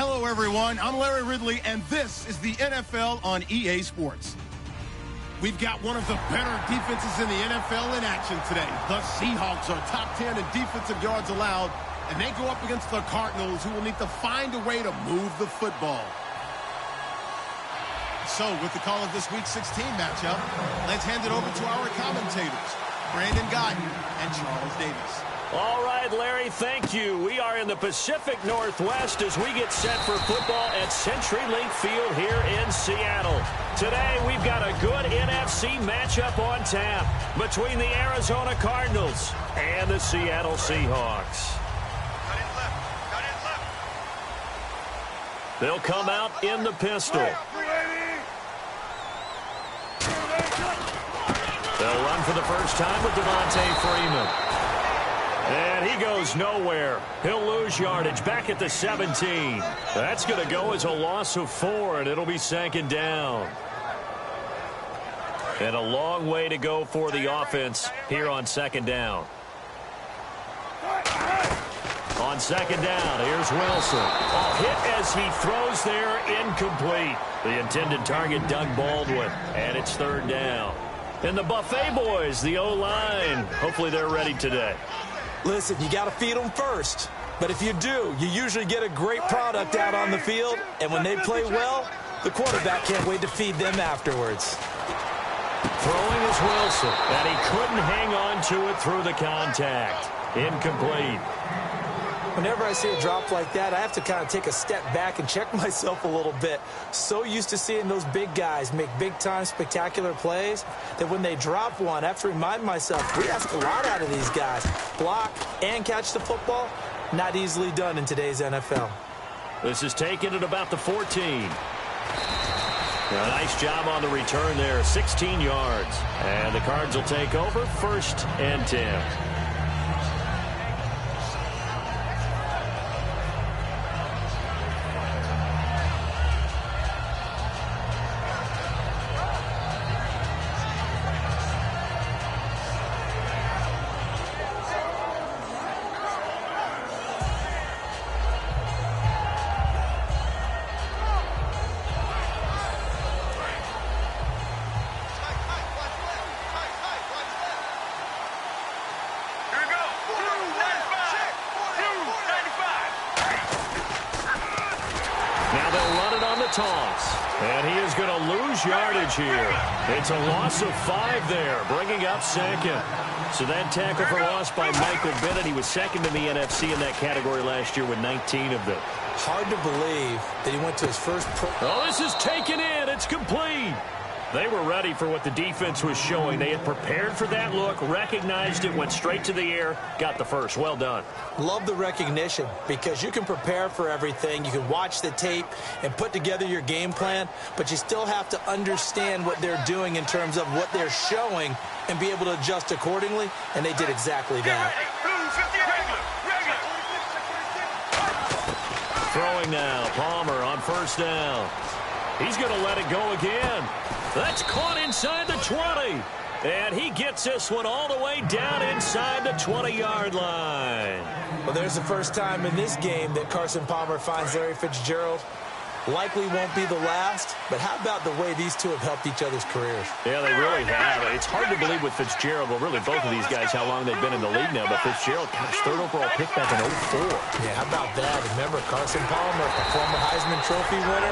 Hello, everyone. I'm Larry Ridley, and this is the NFL on EA Sports. We've got one of the better defenses in the NFL in action today. The Seahawks are top 10 in defensive yards allowed, and they go up against the Cardinals, who will need to find a way to move the football. So, with the call of this Week 16 matchup, let's hand it over to our commentators, Brandon Guyton and Charles Davis. All right, Larry, thank you. We are in the Pacific Northwest as we get set for football at CenturyLink Field here in Seattle. Today, we've got a good NFC matchup on tap between the Arizona Cardinals and the Seattle Seahawks. They'll come out in the pistol. They'll run for the first time with Devontae Freeman. And he goes nowhere. He'll lose yardage back at the 17. That's going to go as a loss of 4, and it'll be second down. And a long way to go for the offense here on second down. On second down, here's Wilson. A hit as he throws there, incomplete. The intended target, Doug Baldwin, and it's third down. And the Buffet boys, the O-line, hopefully they're ready today. Listen, you got to feed them first. But if you do, you usually get a great product out on the field. And when they play well, the quarterback can't wait to feed them afterwards. Throwing is Wilson, and he couldn't hang on to it through the contact. Incomplete. Whenever I see a drop like that, I have to kind of take a step back and check myself a little bit. So used to seeing those big guys make big-time spectacular plays that when they drop one, I have to remind myself, we ask a lot out of these guys. Block and catch the football, not easily done in today's NFL. This is taken at about the 14. A nice job on the return there, 16 yards. And the Cards will take over, 1st and 10. Toss. And he is going to lose yardage here. It's a loss of 5 there, bringing up second. So that tackle for loss by Michael Bennett. He was second in the NFC in that category last year with 19 of them. Hard to believe that he went to his first Oh, this is taken in. It's complete. They were ready for what the defense was showing. They had prepared for that look, recognized it, went straight to the air, got the first. Well done. Love the recognition because you can prepare for everything. You can watch the tape and put together your game plan, but you still have to understand what they're doing in terms of what they're showing and be able to adjust accordingly, and they did exactly that. Throwing now, Palmer on first down. He's going to let it go again. That's caught inside the 20. And he gets this one all the way down inside the 20-yard line. Well, there's the first time in this game that Carson Palmer finds Larry Fitzgerald. Likely won't be the last, but how about the way these two have helped each other's careers? Yeah, they really have. It's hard to believe with Fitzgerald, well, really both of these guys, how long they've been in the league now, but Fitzgerald got his 3rd overall pick back in 04. Yeah, how about that? Remember, Carson Palmer, a former Heisman Trophy winner,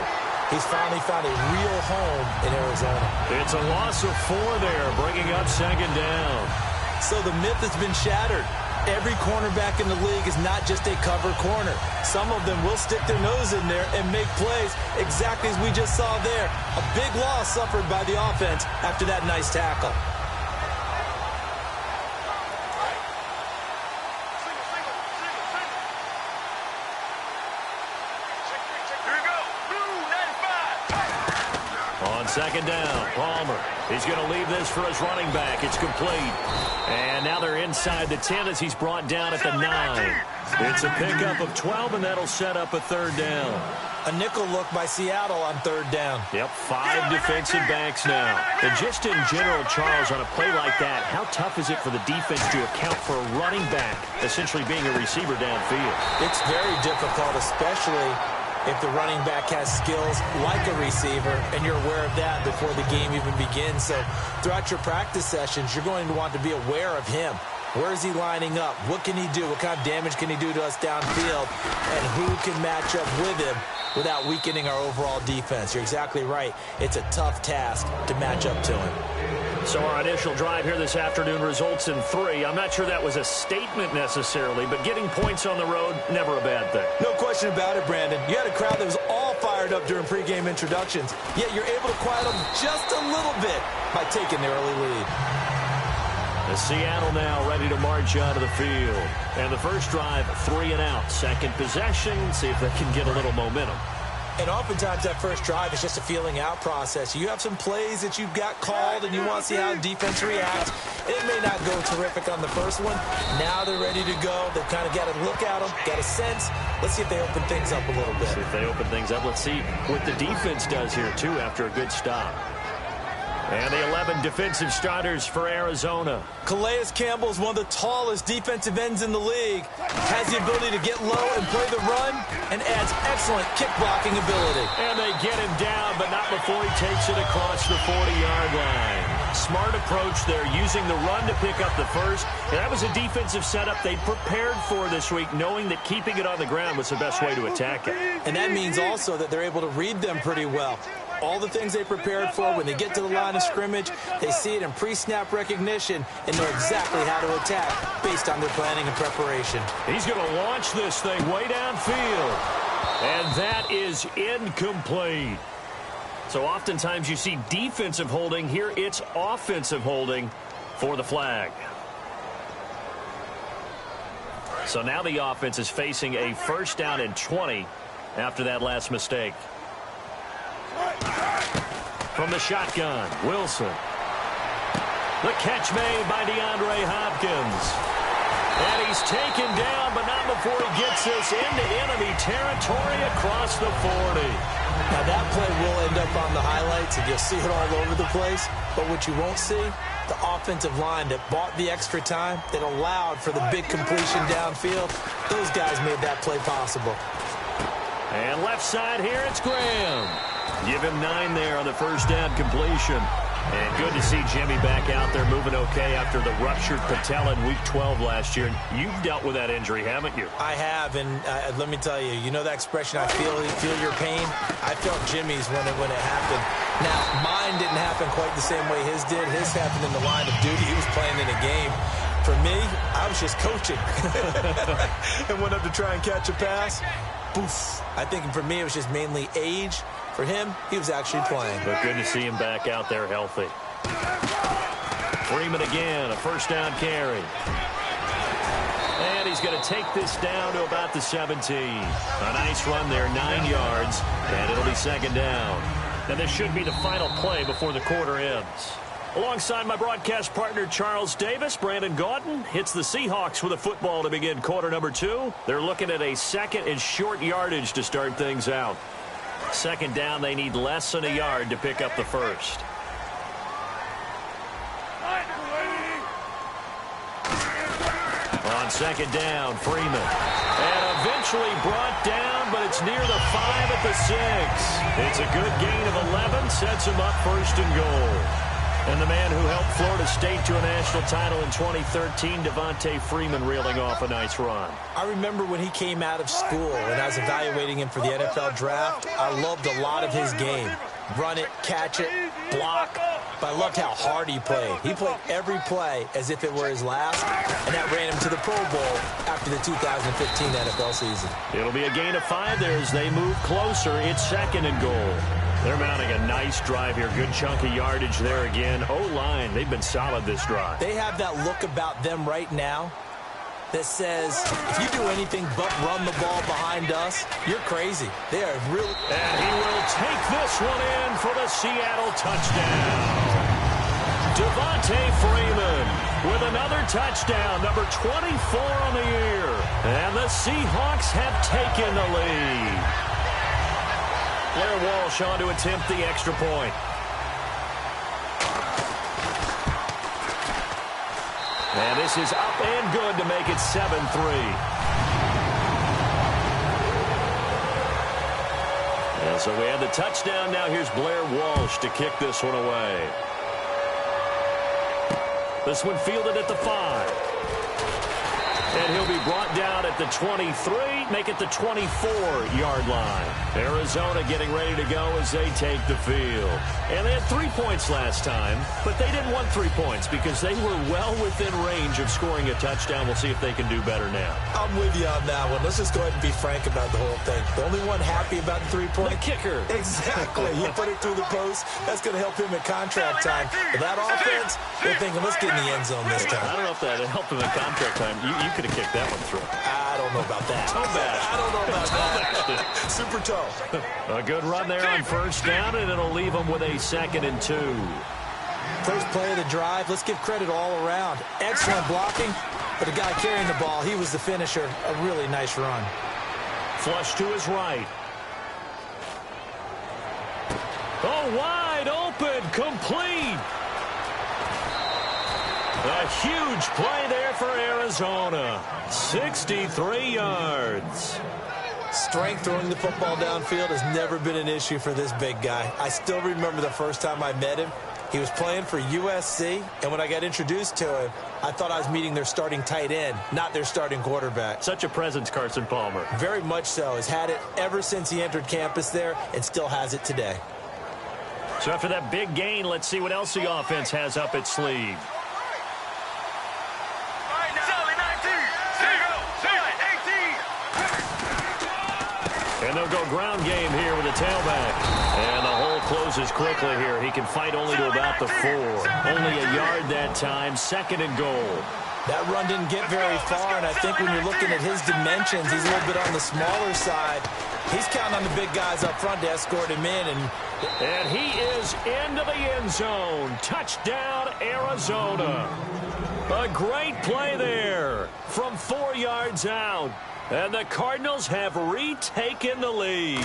he's finally found a real home in Arizona. It's a loss of 4 there, bringing up second down. So the myth has been shattered. Every cornerback in the league is not just a cover corner. Some of them will stick their nose in there and make plays exactly as we just saw there. A big loss suffered by the offense after that nice tackle. On second down, Palmer. He's going to leave this for his running back. It's complete. And now they're inside the 10 as he's brought down at the 9. It's a pickup of 12, and that'll set up a 3rd down. A nickel look by Seattle on 3rd down. Yep, 5 defensive backs now. And just in general, Charles, on a play like that, how tough is it for the defense to account for a running back essentially being a receiver downfield? It's very difficult, especially if the running back has skills like a receiver, and you're aware of that before the game even begins. So throughout your practice sessions, you're going to want to be aware of him. Where is he lining up? What can he do? What kind of damage can he do to us downfield? And who can match up with him without weakening our overall defense? You're exactly right. It's a tough task to match up to him. So our initial drive here this afternoon results in 3. I'm not sure that was a statement necessarily, but getting points on the road, never a bad thing. No question about it, Brandon. You had a crowd that was all fired up during pregame introductions, yet you're able to quiet them just a little bit by taking the early lead. The Seattle now ready to march out of the field. And the first drive, 3 and out. Second possession, see if they can get a little momentum. And oftentimes that first drive is just a feeling out process. You have some plays that you've got called and you want to see how defense reacts. It may not go terrific on the first one. Now they're ready to go. They've kind of got to look at them, got a sense. Let's see if they open things up a little bit. See if they open things up. Let's see what the defense does here, too, after a good stop. And the 11 defensive starters for Arizona. Calais Campbell is one of the tallest defensive ends in the league. Has the ability to get low and play the run and adds excellent kick blocking ability. And they get him down, but not before he takes it across the 40-yard line. Smart approach there, using the run to pick up the first. And that was a defensive setup they prepared for this week, knowing that keeping it on the ground was the best way to attack it. And that means also that they're able to read them pretty well. All the things they prepared for, when they get to the line of scrimmage, they see it in pre-snap recognition and know exactly how to attack based on their planning and preparation. He's going to launch this thing way downfield. And that is incomplete. So oftentimes you see defensive holding. Here it's offensive holding for the flag. So now the offense is facing a first down and 20 after that last mistake. From the shotgun, Wilson. The catch made by DeAndre Hopkins. And he's taken down, but not before he gets this into enemy territory across the 40. Now that play will end up on the highlights, and you'll see it all over the place. But what you won't see, the offensive line that bought the extra time, that allowed for the big completion downfield, those guys made that play possible. And left side here, it's Graham. Give him 9 there on the first down completion. And good to see Jimmy back out there moving okay after the ruptured patella in Week 12 last year. You've dealt with that injury, haven't you? I have, and let me tell you, you know that expression, I feel your pain? I felt Jimmy's when it happened. Now, mine didn't happen quite the same way his did. His happened in the line of duty. He was playing in a game. For me, I was just coaching. And went up to try and catch a pass. Poof. I think for me, it was just mainly age. For him, he was actually playing. But good to see him back out there healthy. Freeman again, a first down carry. And he's going to take this down to about the 17. A nice run there, 9 yards, and it'll be second down. And this should be the final play before the quarter ends. Alongside my broadcast partner, Charles Davis, Brandon Gaudin hits the Seahawks with a football to begin quarter number 2. They're looking at a second and short yardage to start things out. Second down, they need less than a yard to pick up the first. On second down, Freeman. And eventually brought down, but it's near the 5 at the 6. It's a good gain of 11, sets him up first and goal. And the man who helped Florida State to a national title in 2013, Devontae Freeman, reeling off a nice run. I remember when he came out of school and I was evaluating him for the NFL draft. I loved a lot of his game. Run it, catch it, block. But I loved how hard he played. He played every play as if it were his last, and that ran him to the Pro Bowl after the 2015 NFL season. It'll be a gain of 5 there as they move closer. It's second and goal. They're mounting a nice drive here. Good chunk of yardage there again. O-line, they've been solid this drive. They have that look about them right now that says, if you do anything but run the ball behind us, you're crazy. They are really... And he will take this one in for the Seattle touchdown. Devontae Freeman with another touchdown, number 24 on the year. And the Seahawks have taken the lead. Blair Walsh on to attempt the extra point. And this is up and good to make it 7-3. So we had the touchdown. Now here's Blair Walsh to kick this one away. This one fielded at the 5. And he'll be brought down at the 23, make it the 24-yard line. Arizona getting ready to go as they take the field. And they had 3 points last time, but they didn't want 3 points because they were well within range of scoring a touchdown. We'll see if they can do better now. I'm with you on that one. Let's just go ahead and be frank about the whole thing. The only one happy about the 3-point? The kicker. Exactly. He put it through the post. That's going to help him at contract time. But that offense, they're thinking, let's get in the end zone this time. I don't know if that helped him at contract time. You could have kicked that one through. I don't know about that. Toe bash. I don't know about that. Super toe. A good run there on first down, and it'll leave them with a 2nd and 2. First play of the drive. Let's give credit all around. Excellent blocking, but the guy carrying the ball, he was the finisher. A really nice run. Flush to his right. Oh, wide open, complete. A huge play there for Arizona. 63 yards. Strength throwing the football downfield has never been an issue for this big guy. I still remember the first time I met him. He was playing for USC, and when I got introduced to him, I thought I was meeting their starting tight end, not their starting quarterback. Such a presence, Carson Palmer. Very much so. Has had it ever since he entered campus there and still has it today. So after that big gain, let's see what else the offense has up its sleeve. And they'll go ground game here with a tailback. And the hole closes quickly here. He can fight only to about the 4. Only a yard that time, 2nd and goal. That run didn't get very far, and I think when you're looking at his dimensions, he's a little bit on the smaller side. He's counting on the big guys up front to escort him in. And he is into the end zone. Touchdown, Arizona. A great play there from 4 yards out. And the Cardinals have retaken the lead.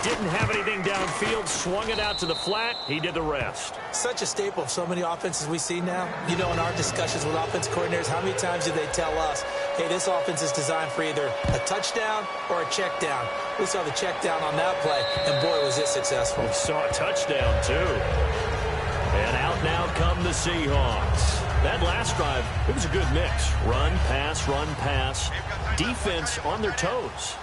Didn't have anything downfield, swung it out to the flat. He did the rest. Such a staple of so many offenses we see now. You know, in our discussions with offense coordinators, how many times do they tell us, hey, this offense is designed for either a touchdown or a check down. We saw the check down on that play, and boy, was it successful. We saw a touchdown, too. And out now come the Seahawks. That last drive, it was a good mix. Run, pass, defense on their toes.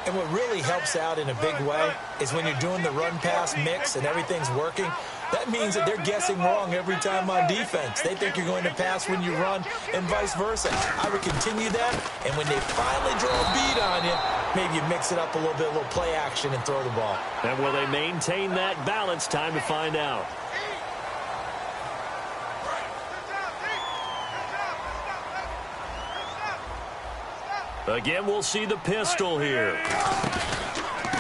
And what really helps out in a big way is when you're doing the run-pass mix and everything's working, that means that they're guessing wrong every time on defense. They think you're going to pass when you run and vice versa. I would continue that, and when they finally draw a beat on you, maybe you mix it up a little bit, a little play action, and throw the ball. And will they maintain that balance? Time to find out. Again, we'll see the pistol here.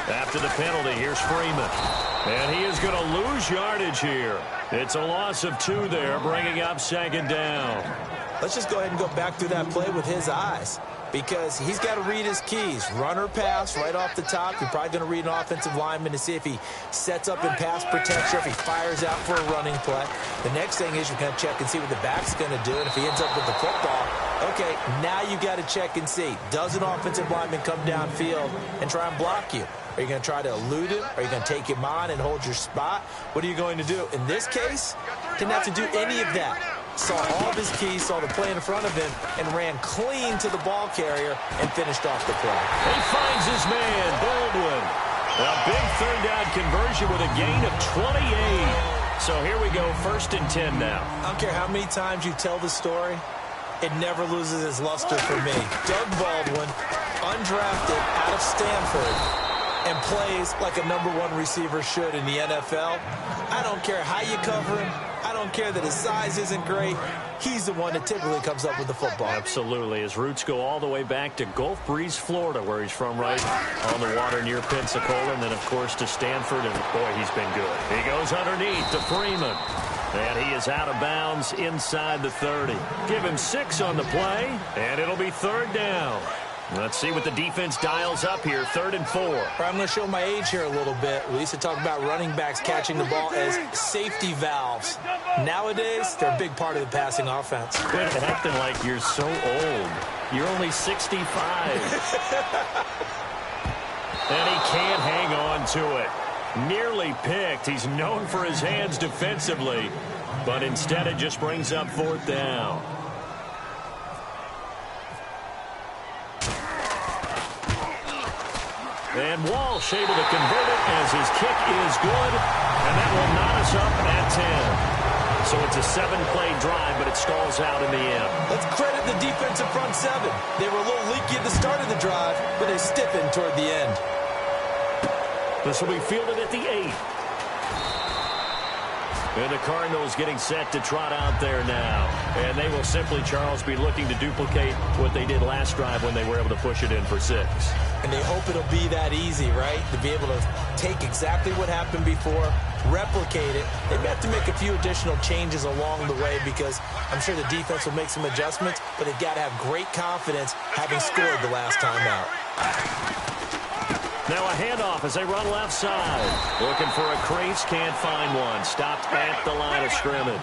After the penalty, here's Freeman. And he is going to lose yardage here. It's a loss of 2 there, bringing up 2nd down. Let's just go ahead and go back through that play with his eyes, because he's got to read his keys. Run or pass right off the top. You're probably going to read an offensive lineman to see if he sets up in pass protection, if he fires out for a running play. The next thing is you're going to check and see what the back's going to do, and if he ends up with the football, okay, now you got to check and see. Does an offensive lineman come downfield and try and block you? Are you going to try to elude him? Are you going to take him on and hold your spot? What are you going to do? In this case, didn't have to do any of that. Saw all of his keys, saw the play in front of him, and ran clean to the ball carrier and finished off the play. He finds his man, Baldwin. A big 3rd down conversion with a gain of 28. So here we go, 1st and 10 now. I don't care how many times you tell the story, it never loses its luster for me. Doug Baldwin, undrafted out of Stanford, and plays like a #1 receiver should in the NFL. I don't care how you cover him. I don't care that his size isn't great. He's the one that typically comes up with the football. Absolutely. His roots go all the way back to Gulf Breeze, Florida, where he's from, right on the water near Pensacola, and then, of course, to Stanford, and, boy, he's been good. He goes underneath to Freeman, and he is out of bounds inside the 30. Give him 6 on the play, and it'll be 3rd down. Let's see what the defense dials up here, 3rd and 4. I'm going to show my age here a little bit. We used to talk about running backs catching the ball as safety valves. Nowadays, they're a big part of the passing offense. Quit acting like you're so old. You're only 65. And he can't hang on to it. Nearly picked. He's known for his hands defensively, but instead it just brings up 4th down. And Walsh able to convert it as his kick is good, and that will knot us up at 10. So it's a 7-play drive, but it stalls out in the end. Let's credit the defensive front 7. They were a little leaky at the start of the drive, but they stiffened toward the end. This will be fielded at the 8. And the Cardinals getting set to trot out there now. And they will simply, Charles, be looking to duplicate what they did last drive when they were able to push it in for 6. And they hope it'll be that easy, right? To be able to take exactly what happened before, replicate it. They may have to make a few additional changes along the way because I'm sure the defense will make some adjustments, but they've got to have great confidence having scored the last time out. Now a handoff as they run left side. Looking for a crease, can't find one. Stopped at the line of scrimmage.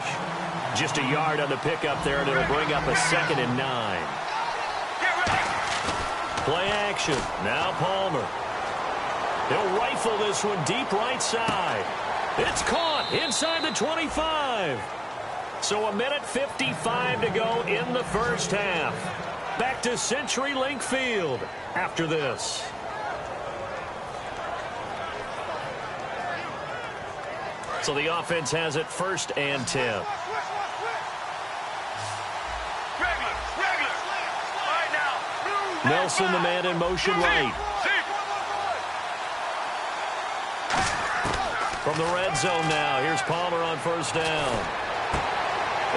Just a yard on the pickup there, and it'll bring up a 2nd and 9. Play action. Now Palmer. He'll rifle this one deep right side. It's caught inside the 25. So a minute 55 to go in the first half. Back to CenturyLink Field after this. So the offense has it 1st and 10. Nelson, the man in motion right. From the red zone now, here's Palmer on 1st down.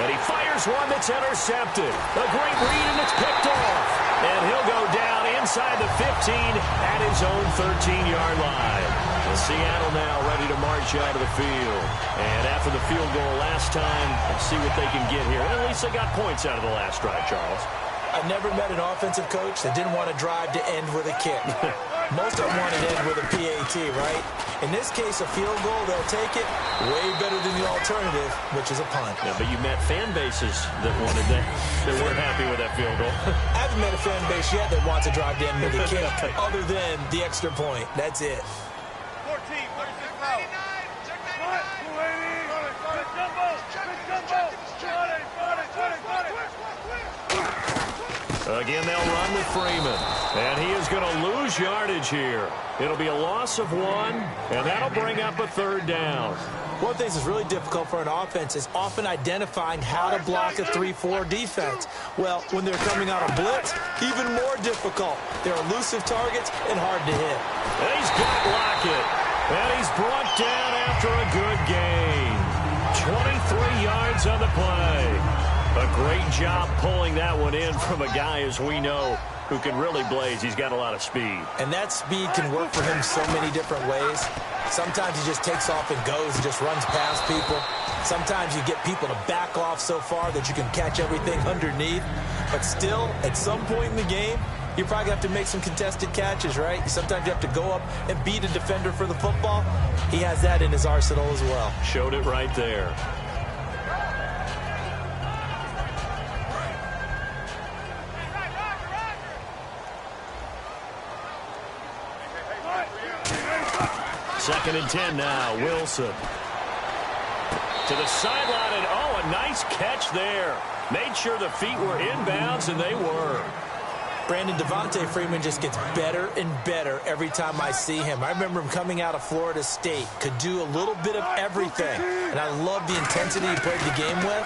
And he fires one that's intercepted. A great read, and it's picked off. And he'll go down inside the 15 at his own 13-yard line. And Seattle now ready to march out of the field. And after the field goal last time, let's see what they can get here. And at least they got points out of the last drive, Charles. I've never met an offensive coach that didn't want to drive to end with a kick. Most of them want to end with a PAT, right? In this case, a field goal, they'll take it way better than the alternative, which is a punt. Yeah, but you met fan bases that wanted that, that weren't happy with that field goal. I haven't met a fan base yet that wants to drive to end with a kick other than the extra point. That's it. 14, 36 out. 89, check 99. Again, they'll run with Freeman. And he is going to lose yardage here. It'll be a loss of 1, and that'll bring up a 3rd down. One of the things that's really difficult for an offense is often identifying how to block a 3-4 defense. Well, when they're coming out of blitz, even more difficult. They're elusive targets and hard to hit. And he's got Lockett. And he's brought down after a good gain. 23 yards on the play. A great job pulling that one in from a guy, as we know, who can really blaze. He's got a lot of speed. And that speed can work for him so many different ways. Sometimes he just takes off and goes and just runs past people. Sometimes you get people to back off so far that you can catch everything underneath. But still, at some point in the game, you probably have to make some contested catches, right? Sometimes you have to go up and beat a defender for the football. He has that in his arsenal as well. Showed it right there. Second and 10 now. Wilson. To the sideline, and oh, a nice catch there. Made sure the feet were inbounds, and they were. Brandon, Devontae Freeman just gets better and better every time I see him. I remember him coming out of Florida State. Could do a little bit of everything. And I love the intensity he played the game with.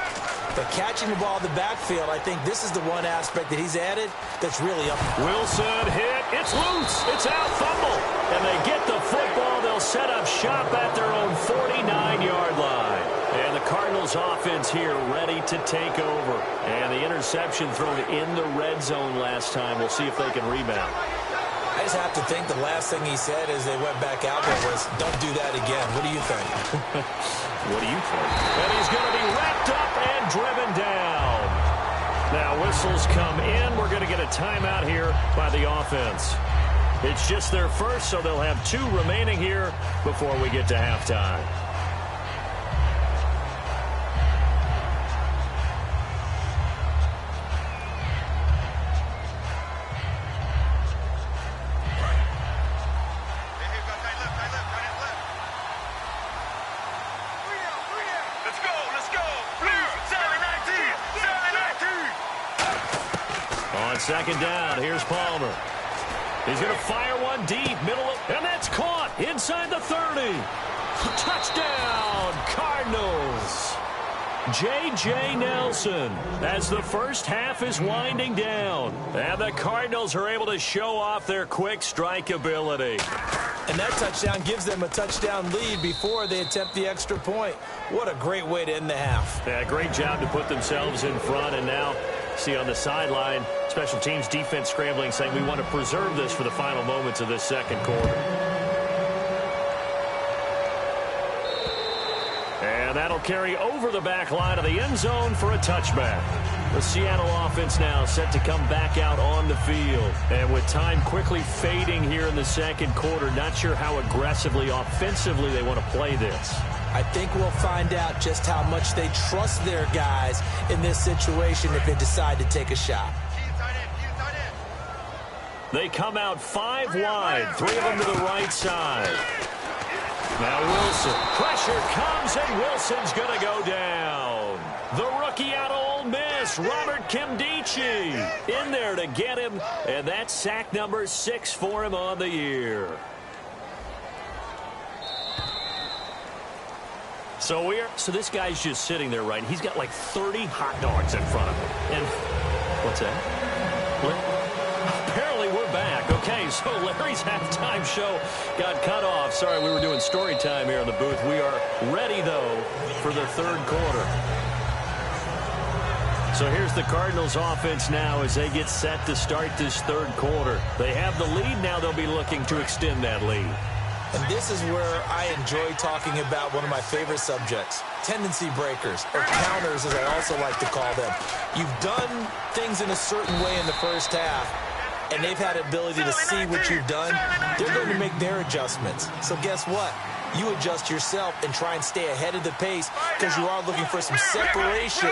But catching the ball in the backfield, I think this is the one aspect that he's added that's really up. Wilson hit. It's loose. It's out. Fumble. And they get the football. They'll set up shop at their own 49-yard line. And the Cardinals offense here ready to take over. And the interception thrown in the red zone last time. We'll see if they can rebound. I just have to think the last thing he said as they went back out there was, don't do that again. What do you think? What do you think? And he's going to be wrapped up and driven down. Now whistles come in. We're going to get a timeout here by the offense. It's just their first, so they'll have 2 remaining here before we get to halftime. second down. Here's Palmer. He's going to fire one deep, and that's caught inside the 30. Touchdown, Cardinals. J.J. Nelson as the first half is winding down. And the Cardinals are able to show off their quick strike ability. And that touchdown gives them a touchdown lead before they attempt the extra point. What a great way to end the half. Yeah, great job to put themselves in front. And now, see on the sideline, special teams defense scrambling, saying we want to preserve this for the final moments of this second quarter. And that'll carry over the back line of the end zone for a touchback. The Seattle offense now set to come back out on the field. And with time quickly fading here in the second quarter, not sure how aggressively, offensively they want to play this. I think we'll find out just how much they trust their guys in this situation if they decide to take a shot. They come out 5 wide, 3 of them to the right side. Now Wilson. Pressure comes, and Wilson's going to go down. The rookie out of Ole Miss, Robert Kimdichie, in there to get him, and that's sack number 6 for him on the year. So this guy's just sitting there, right? He's got like 30 hot dogs in front of him. And what's that? Apparently we're back. Okay, so Larry's halftime show got cut off. Sorry, we were doing story time here in the booth. We are ready, though, for the third quarter. So here's the Cardinals offense now as they get set to start this third quarter. They have the lead. Now they'll be looking to extend that lead. And this is where I enjoy talking about one of my favorite subjects, tendency breakers, or counters as I also like to call them. You've done things in a certain way in the first half, and they've had the ability to see what you've done. They're going to make their adjustments. So guess what? You adjust yourself and try and stay ahead of the pace because you are looking for some separation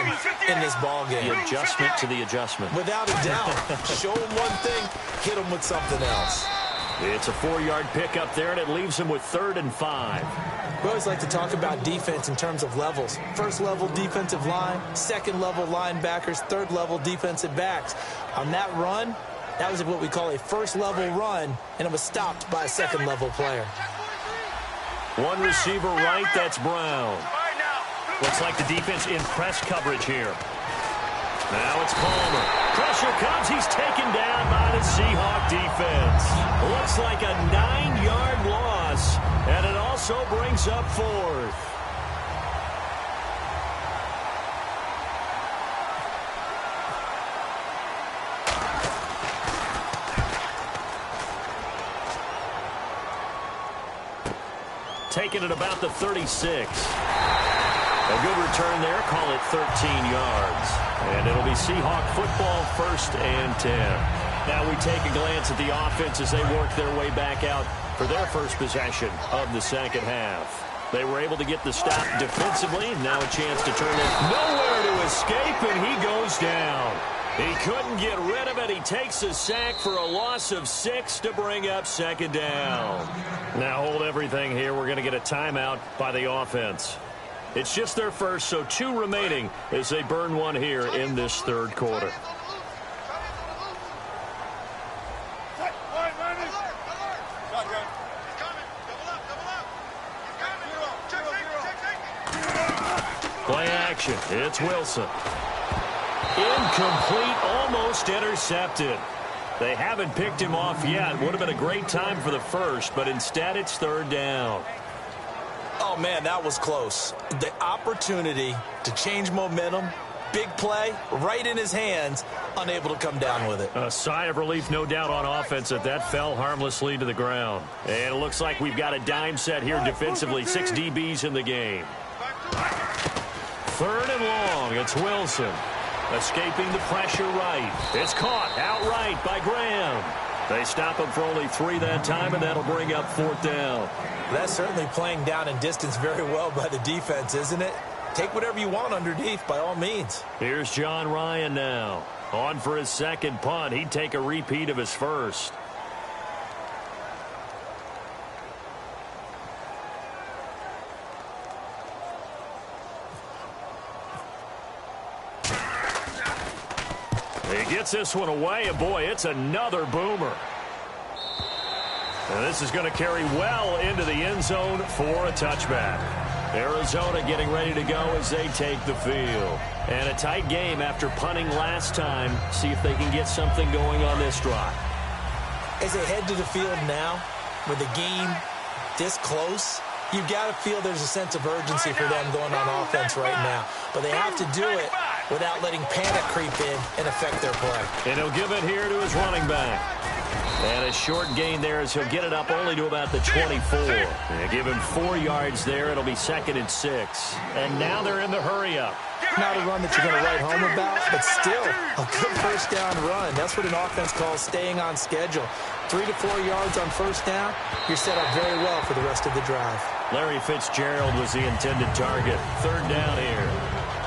in this ballgame. The adjustment to the adjustment. Without a doubt. Show them one thing, hit them with something else. It's a 4-yard pickup there, and it leaves them with 3rd and 5. We always like to talk about defense in terms of levels. First level defensive line, second level linebackers, third level defensive backs. On that run, that was what we call a first level run, and it was stopped by a second level player. One receiver right, that's Brown. Looks like the defense in press coverage here. Now it's Palmer. Pressure comes. He's taken down by the Seahawk defense. Looks like a 9-yard loss, and it also brings up 4th. Taken at about the 36. A good return there. Call it 13 yards. And it'll be Seahawk football, 1st and 10. Now we take a glance at the offense as they work their way back out for their first possession of the second half. They were able to get the stop defensively. Now a chance to turn it. Nowhere to escape, and he goes down. He couldn't get rid of it. He takes a sack for a loss of 6 to bring up 2nd down. Now hold everything here. We're going to get a timeout by the offense. It's just their first, so 2 remaining as they burn one here in this third quarter. Play action. It's Wilson. Incomplete, almost intercepted. They haven't picked him off yet. Would have been a great time for the first, but instead it's 3rd down. Oh, man, that was close. The opportunity to change momentum, big play, right in his hands, unable to come down with it. A sigh of relief, no doubt, on offense that fell harmlessly to the ground. And it looks like we've got a dime set here defensively. 6 DBs in the game. 3rd and long. It's Wilson. Escaping the pressure right. It's caught outright by Graham. They stop him for only 3 that time, and that'll bring up 4th down. That's certainly playing down in distance very well by the defense, isn't it? Take whatever you want underneath, by all means. Here's John Ryan now. On for his second punt. He'd take a repeat of his first. He gets this one away, and boy, it's another boomer. And this is going to carry well into the end zone for a touchback. Arizona getting ready to go as they take the field. And a tight game after punting last time. See if they can get something going on this drive. As they head to the field now, with the game this close, you've got to feel there's a sense of urgency for them going on offense right now. But they have to do it without letting panic creep in and affect their play. And he'll give it here to his running back. And a short gain there as he'll get it up only to about the 24. They give him 4 yards there. It'll be 2nd and 6. And now they're in the hurry-up. Not a run that you're going to write home about, but still a good first down run. That's what an offense calls staying on schedule. 3 to 4 yards on first down, you're set up very well for the rest of the drive. Larry Fitzgerald was the intended target. 3rd down here.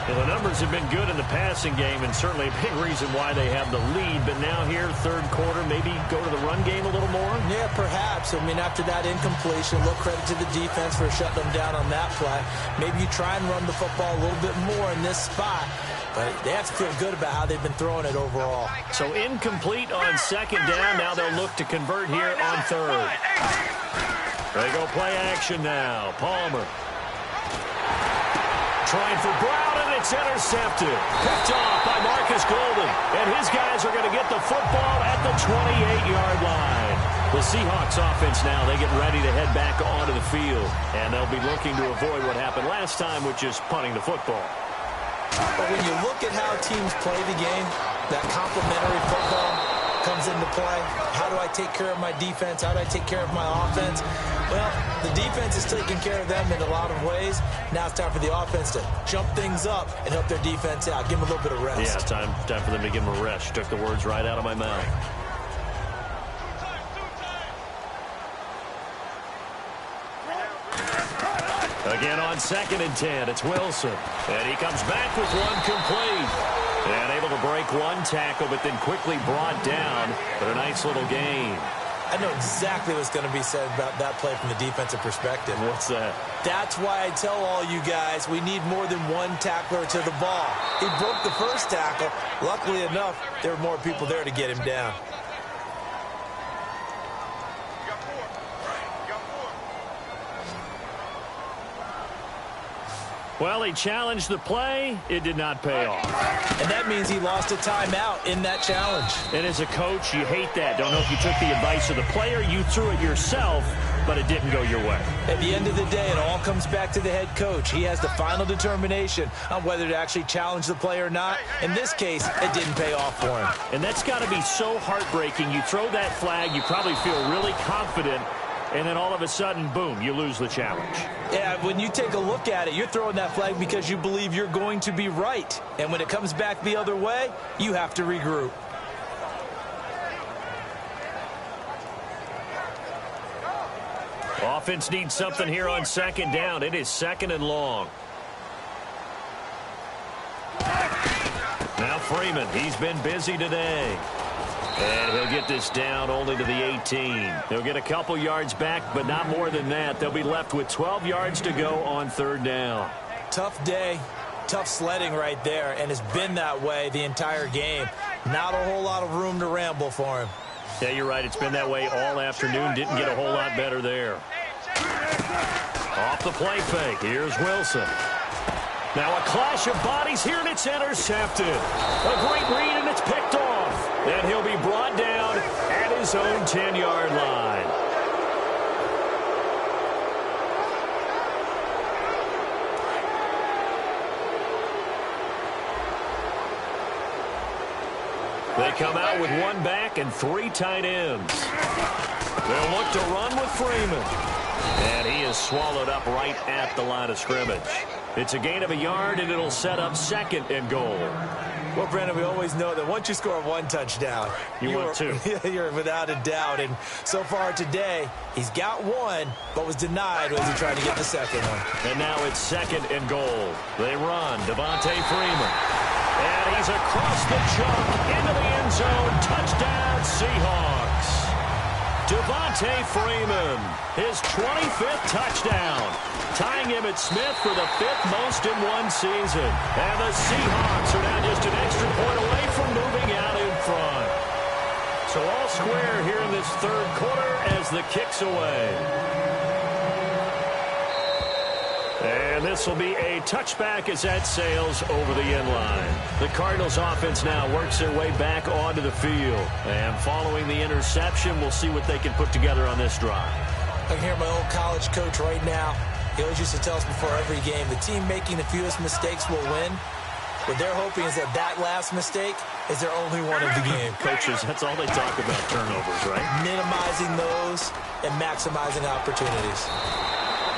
Well, the numbers have been good in the passing game, and certainly a big reason why they have the lead. But now here, 3rd quarter, maybe go to the run game a little more? Yeah, perhaps. I mean, after that incompletion, a little credit to the defense for shutting them down on that play. Maybe you try and run the football a little bit more in this spot. But they have to feel good about how they've been throwing it overall. So incomplete on 2nd down. Now they'll look to convert here on 3rd. They go play action now. Palmer. Trying for Brown, and it's intercepted. Picked off by Marcus Golden. And his guys are going to get the football at the 28-yard line. The Seahawks offense now, they get ready to head back onto the field. And they'll be looking to avoid what happened last time, which is punting the football. But when you look at how teams play the game, that complementary football comes into play. How do I take care of my defense? How do I take care of my offense? Well, the defense is taking care of them in a lot of ways. Now it's time for the offense to jump things up and help their defense out. Give them a little bit of rest. Yeah, time for them to give them a rest. Took the words right out of my mouth. Again on 2nd and 10, it's Wilson. And he comes back with one complete. And able to break one tackle, but then quickly brought down. But a nice little gain. I know exactly what's going to be said about that play from the defensive perspective. What's that? That's why I tell all you guys we need more than one tackler to the ball. He broke the first tackle. Luckily enough, there were more people there to get him down. Well, he challenged the play. It did not pay off. And that means he lost a timeout in that challenge. And as a coach, you hate that. Don't know if you took the advice of the player. You threw it yourself, but it didn't go your way. At the end of the day, it all comes back to the head coach. He has the final determination on whether to actually challenge the play or not. In this case, it didn't pay off for him. And that's got to be so heartbreaking. You throw that flag, you probably feel really confident, and then all of a sudden, boom, you lose the challenge. Yeah, when you take a look at it, you're throwing that flag because you believe you're going to be right. And when it comes back the other way, you have to regroup. Offense needs something here on 2nd down. It is 2nd and long. Now Freeman, he's been busy today. And he'll get this down only to the 18. He'll get a couple yards back, but not more than that. They'll be left with 12 yards to go on 3rd down. Tough day, tough sledding right there, and it's been that way the entire game. Not a whole lot of room to ramble for him. Yeah, you're right. It's been that way all afternoon. Didn't get a whole lot better there. Off the play fake. Here's Wilson. Now a clash of bodies here, and it's intercepted. A great read, and it's picked off. And he'll be brought down at his own 10-yard line. They come out with one back and 3 tight ends. They'll look to run with Freeman. And he is swallowed up right at the line of scrimmage. It's a gain of a yard, and it'll set up 2nd and goal. Well, Brandon, we always know that once you score one touchdown, you're 2. You're without a doubt. And so far today, he's got one, but was denied as he tried to get the second one. And now it's 2nd and goal. They run. Devontae Freeman. And he's across the chunk into the end zone. Touchdown, Seahawks. Devontae Freeman, his 25th touchdown, tying Emmitt Smith for the 5th most in one season. And the Seahawks are now just an extra point away from moving out in front. So all square here in this third quarter as the kick's away. And this will be a touchback as that sails over the end line. The Cardinals offense now works their way back onto the field. And following the interception, we'll see what they can put together on this drive. I can hear my old college coach right now. He always used to tell us before every game, the team making the fewest mistakes will win. What they're hoping is that last mistake is their only one of the game. Coaches, that's all they talk about, turnovers, right? Minimizing those and maximizing opportunities.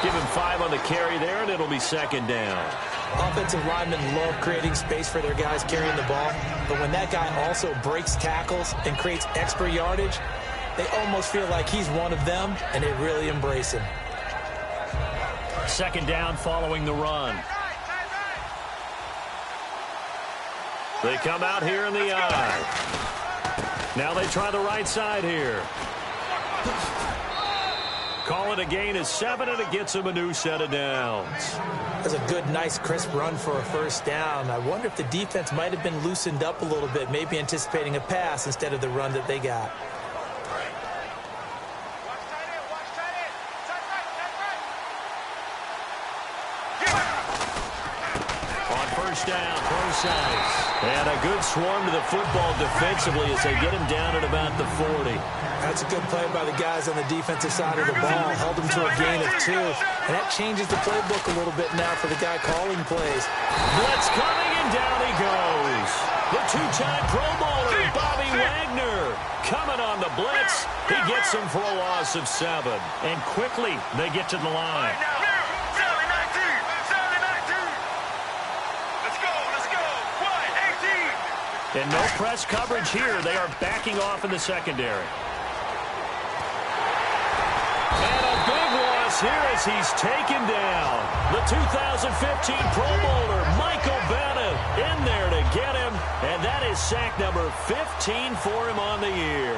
Give him 5 on the carry there, and it'll be second down. Offensive linemen love creating space for their guys carrying the ball, but when that guy also breaks tackles and creates extra yardage, they almost feel like he's one of them, and they really embrace him. Second down following the run. They come out here in the eye. Now they try the right side here. Call it a gain of 7, and it gets him a new set of downs. That's a good, nice, crisp run for a first down. I wonder if the defense might have been loosened up a little bit, maybe anticipating a pass instead of the run that they got. On first down, precise. And a good swarm to the football defensively as they get him down at about the 40. That's a good play by the guys on the defensive side of the ball. Held them to a gain of 2. And that changes the playbook a little bit now for the guy calling plays. Blitz coming, and down he goes. The two-time Pro Bowler, Bobby Wagner, coming on the blitz. He gets him for a loss of 7. And quickly, they get to the line. And no press coverage here. They are backing off in the secondary. And a big loss here as he's taken down. The 2015 Pro Bowler, Michael Bennett, in there to get him. And that is sack number 15 for him on the year.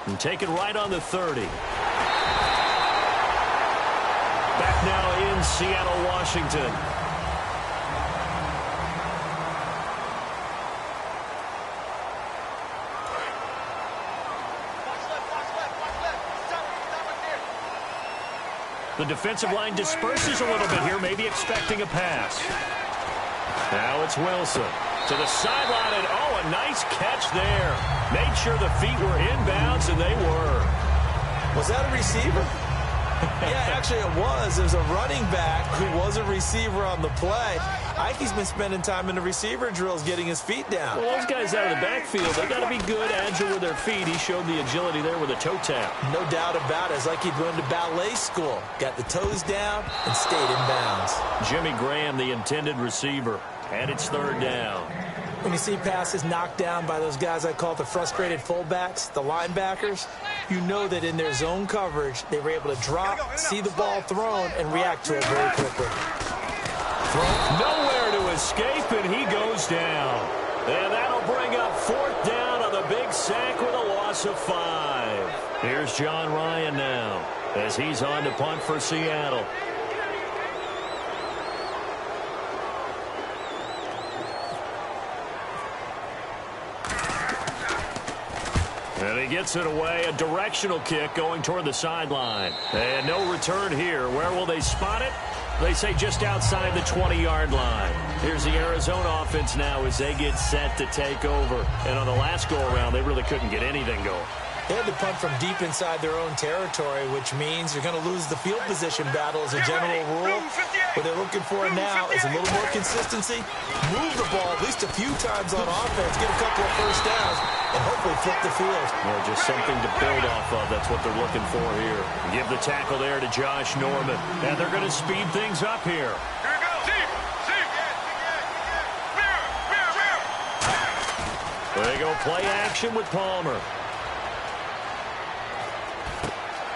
And taken right on the 30. Back now in Seattle, Washington. The defensive line disperses a little bit here, maybe expecting a pass. Now it's Wilson to the sideline, and oh, a nice catch there. Made sure the feet were inbounds, and they were. Was that a receiver? Yeah, actually it was. There's a running back who was a receiver on the play. I think he's been spending time in the receiver drills getting his feet down. Well, those guys out of the backfield, they got to be good, agile with their feet. He showed the agility there with a toe tap. No doubt about it. It's like he'd run to ballet school. Got the toes down and stayed in bounds. Jimmy Graham, the intended receiver, and it's third down. When you see passes knocked down by those guys I call the frustrated fullbacks, the linebackers, you know that in their zone coverage, they were able to drop, see the ball thrown, and react to it very quickly. Nowhere to escape, and he goes down. And that'll bring up fourth down on the big sack with a loss of 5. Here's John Ryan now as he's on to punt for Seattle. And he gets it away, a directional kick going toward the sideline. And no return here. Where will they spot it? They say just outside the 20-yard line. Here's the Arizona offense now as they get set to take over. And on the last go-around, they really couldn't get anything going. They had to punt from deep inside their own territory, which means you're going to lose the field position battle as a general rule. What they're looking for now is a little more consistency, move the ball at least a few times on offense, get a couple of first downs, and hopefully flip the field. Yeah, just something to build off of. That's what they're looking for here. Give the tackle there to Josh Norman. And they're going to speed things up here. They go play action with Palmer.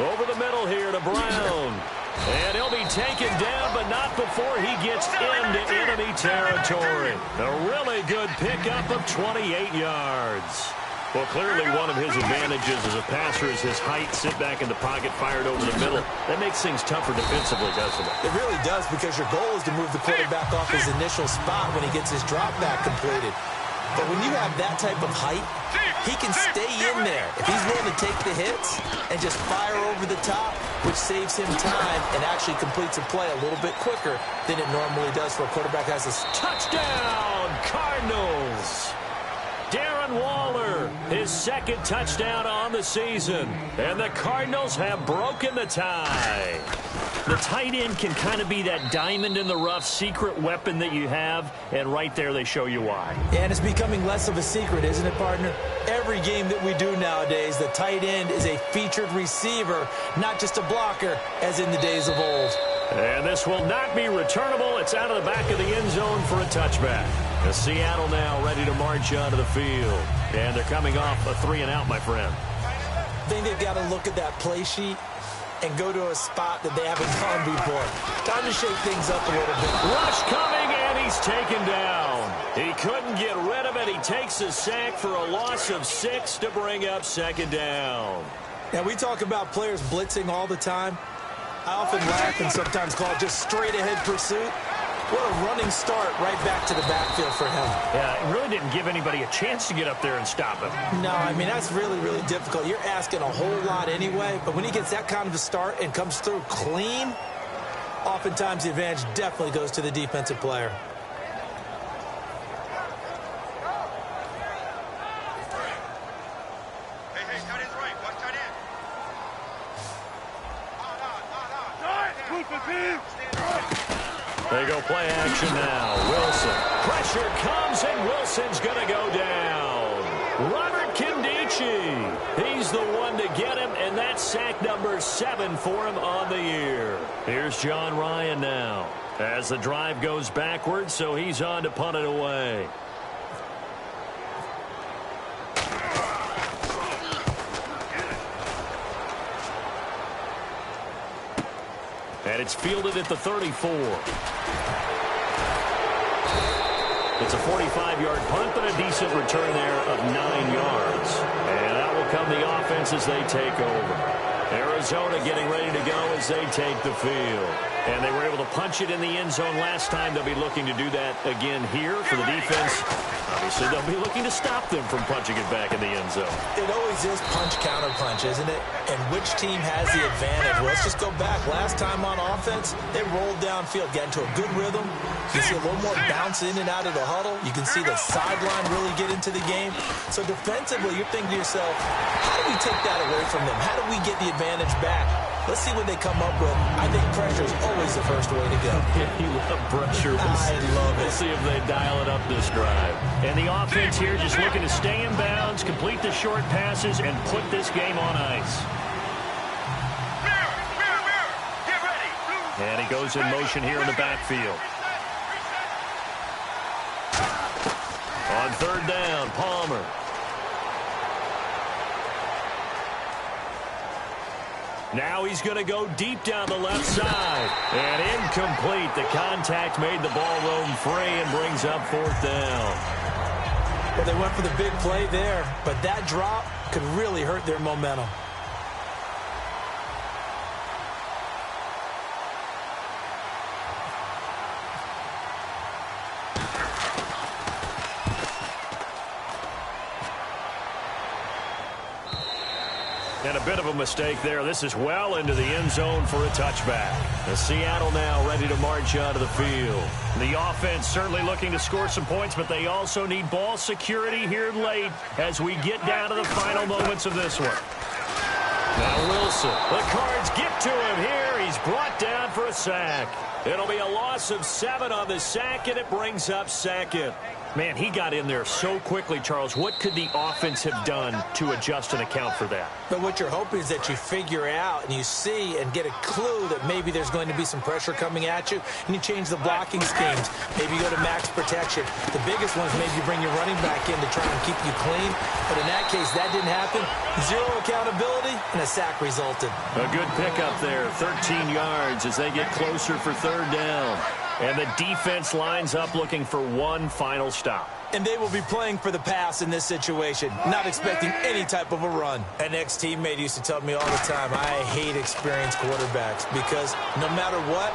Over the middle here to Brown. And he'll be taken down, but not before he gets into enemy territory. A really good pickup of 28 yards. Well, clearly one of his advantages as a passer is his height. Sit back in the pocket, fired over the middle. That makes things tougher defensively, doesn't it? It really does, because your goal is to move the quarterback off his initial spot when he gets his drop back completed. But when you have that type of height, he can stay in there if he's willing to take the hits and just fire over the top, which saves him time and actually completes a play a little bit quicker than it normally does for a quarterback that has a touchdown, Cardinals. Darren Waller, his second touchdown on the season. And the Cardinals have broken the tie. The tight end can kind of be that diamond in the rough secret weapon that you have, and right there they show you why. And it's becoming less of a secret, isn't it, partner? Every game that we do nowadays, the tight end is a featured receiver, not just a blocker, as in the days of old. And this will not be returnable. It's out of the back of the end zone for a touchback. The Seattle now ready to march onto the field. And they're coming off a 3-and-out, my friend. I think they've got to look at that play sheet and go to a spot that they haven't gone before. Time to shake things up a little bit. Rush coming, and he's taken down. He couldn't get rid of it. He takes a sack for a loss of 6 to bring up second down. Now, we talk about players blitzing all the time. I often laugh and sometimes call it just straight-ahead pursuit. What a running start right back to the backfield for him. Yeah, it really didn't give anybody a chance to get up there and stop him. No, I mean, that's really, really difficult. You're asking a whole lot anyway, but when he gets that kind of a start and comes through clean, oftentimes the advantage definitely goes to the defensive player. They go play action now. Wilson. Pressure comes, and Wilson's going to go down. Robert Kindici. He's the one to get him, and that's sack number 7 for him on the year. Here's John Ryan now as the drive goes backwards, so he's on to punt it away. And it's fielded at the 34. It's a 45-yard punt, but a decent return there of 9 yards. And that will come the offense as they take over. Arizona getting ready to go as they take the field. And they were able to punch it in the end zone last time. They'll be looking to do that again here for the defense. Obviously, they'll be looking to stop them from punching it back in the end zone. It always is punch-counter-punch, isn't it? And which team has the advantage? Well, let's just go back. Last time on offense, they rolled downfield, got into a good rhythm. You can see a little more bounce in and out of the huddle. You can see the sideline really get into the game. So defensively, you're thinking to yourself, how do we take that away from them? How do we get the advantage back? Let's see what they come up with. I think pressure is always the first way to go. Yeah, you love pressure. I love it. We'll see if they dial it up this drive. And the offense here just looking to stay in bounds, complete the short passes, and put this game on ice. Get ready. And he goes in motion here in the backfield. On third down, Palmer. Now he's going to go deep down the left side. And incomplete. The contact made the ball roam free and brings up fourth down. Well, they went for the big play there, but that drop could really hurt their momentum. And a bit of a mistake there. This is well into the end zone for a touchback. The Seattle now ready to march onto the field. The offense certainly looking to score some points, but they also need ball security here late as we get down to the final moments of this one. Now Wilson. The Cards get to him here. He's brought down for a sack. It'll be a loss of 7 on the sack, and it brings up second. Man, he got in there so quickly, Charles. What could the offense have done to adjust and account for that? But what you're hoping is that you figure out and you see and get a clue that maybe there's going to be some pressure coming at you, and you change the blocking schemes. Maybe you go to max protection. The biggest one is maybe you bring your running back in to try and keep you clean. But in that case, that didn't happen. Zero accountability, and a sack resulted. A good pickup there, 13 yards as they get closer for third down. And the defense lines up looking for one final stop. And they will be playing for the pass in this situation, not expecting any type of a run. An ex-teammate used to tell me all the time, I hate experienced quarterbacks because no matter what,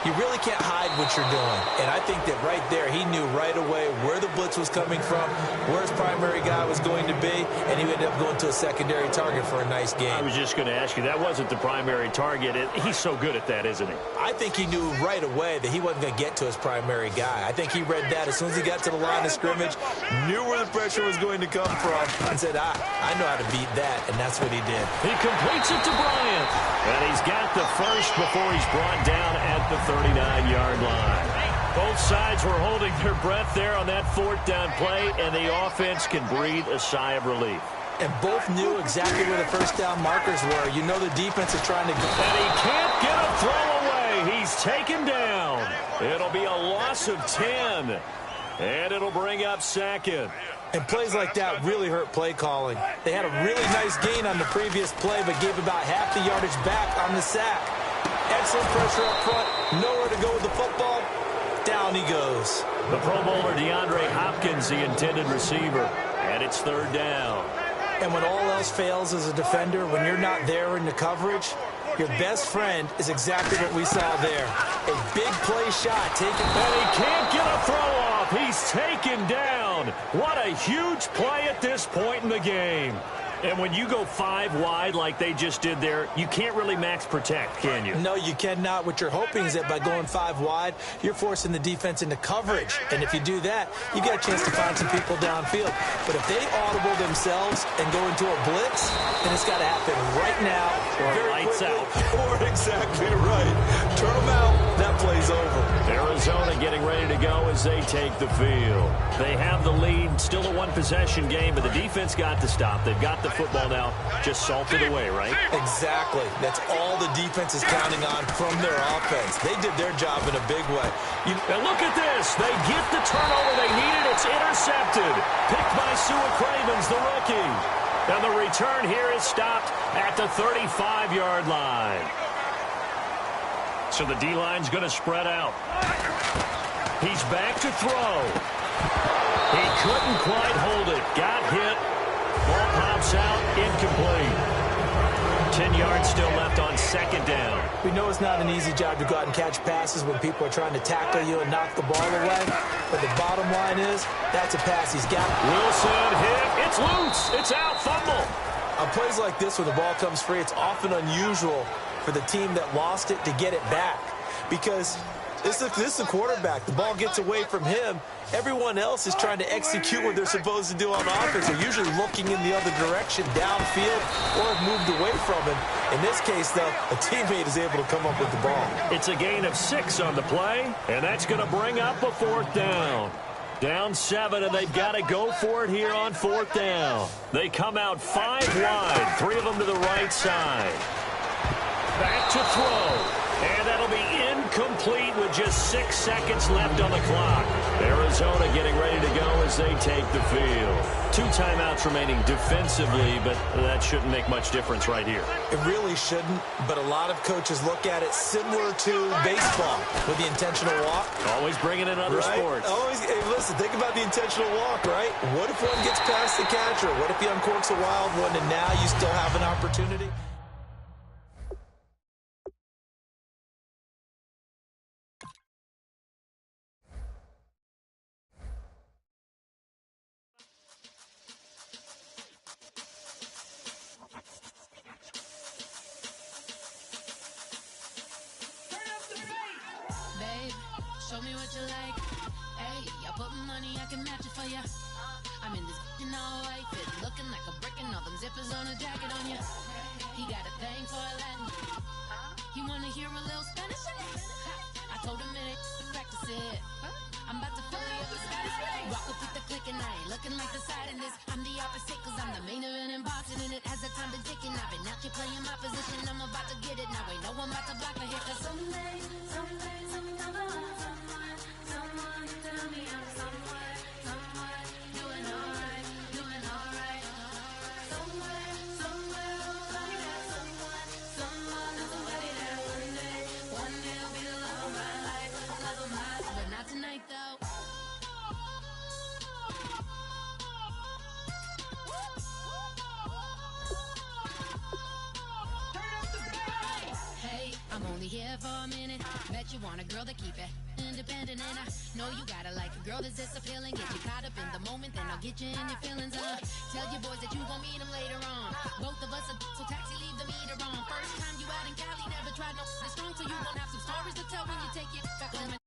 you really can't hide what you're doing. And I think that right there, he knew right away where the blitz was coming from, where his primary guy was going to be, and he ended up going to a secondary target for a nice game. I was just going to ask you, that wasn't the primary target. He's so good at that, isn't he? I think he knew right away that he wasn't going to get to his primary guy. I think he read that as soon as he got to the line of scrimmage, knew where the pressure was going to come from, and said, I know how to beat that, and that's what he did. He completes it to Bryant, and he's got the first before he's brought down at the 39-yard line. Both sides were holding their breath there on that fourth down play, and the offense can breathe a sigh of relief. And both knew exactly where the first down markers were. You know the defense is trying to... And he can't get a throw away. He's taken down. It'll be a loss of 10, and it'll bring up second. And plays like that really hurt play calling. They had a really nice gain on the previous play, but gave about half the yardage back on the sack. Excellent pressure up front. Nowhere to go with the football. Down he goes. The Pro Bowler DeAndre Hopkins, the intended receiver. And it's third down. And when all else fails as a defender, when you're not there in the coverage, your best friend is exactly what we saw there. A big play shot taken. And he can't get a throw off. He's taken down. What a huge play at this point in the game. And when you go 5 wide like they just did there, you can't really max protect, can you? No, you cannot. What you're hoping is that by going 5 wide, you're forcing the defense into coverage. And if you do that, you get a chance to find some people downfield. But if they audible themselves and go into a blitz, then it's got to happen right now. Or lights out. Or exactly right. Turn them out. That play's over. Arizona getting ready to go as they take the field. They have the lead. Still a one-possession game, but the defense got to stop. They've got the football now, just salted away, right? Exactly. That's all the defense is counting on from their offense. They did their job in a big way. And look at this. They get the turnover they needed. It's intercepted. Picked by Sua Cravens, the rookie. And the return here is stopped at the 35-yard line. So the D-line's going to spread out. He's back to throw. He couldn't quite hold it. Got hit. Ball pops out, incomplete. 10 yards still left on second down. We know it's not an easy job to go out and catch passes when people are trying to tackle you and knock the ball away. But the bottom line is, that's a pass he's got. Wilson hit. It's loose. It's out. Fumble. On plays like this where the ball comes free, it's often unusual for the team that lost it to get it back. Because this is a quarterback. The ball gets away from him. Everyone else is trying to execute what they're supposed to do on offense. They're usually looking in the other direction, downfield, or have moved away from him. In this case, though, a teammate is able to come up with the ball. It's a gain of 6 on the play, and that's going to bring up a fourth down. Down 7, and they've got to go for it here on fourth down. They come out 5 wide, 3 of them to the right side. Back to throw. And that'll be incomplete with just 6 seconds left on the clock. Arizona getting ready to go as they take the field. 2 timeouts remaining defensively, but that shouldn't make much difference right here. It really shouldn't, but a lot of coaches look at it similar to baseball with the intentional walk. Always bringing in other sports. Always, hey, listen, think about the intentional walk, right? What if one gets past the catcher? What if he uncorks a wild one and now you still have an opportunity? Show me what you like. Hey, I put money, I can match it for ya. I'm in this all white fit, looking like a brick and all them zippers on a jacket on ya. He got a thing for a Latin. He wanna hear a little Spanish in it. I told him it ain't to practice it. I'm about to fill you up with Walk up with the click and I ain't looking like the side in this. I'm the opposite cause I'm the main event and boxing in it. As the time been ticking, I've been out here playing my position. I'm about to get it now. Ain't no one about to block a hit. Cause someday I'm someone tell me I'm someone doing alright. Somewhere, somebody that someone is somebody that one day will be the love of my life, but not tonight though. Hey, I'm only here for a minute. Bet you want a girl to keep it independent, and I know you gotta like a girl that's this appealing. Get you caught up in the moment, then I'll get you in your feelings. Tell your boys that you gon' meet them later on. Both of us are so taxi, leave the meter on. First time you out in Cali, never tried no strong, so you gon' have some stories to tell when you take it back home.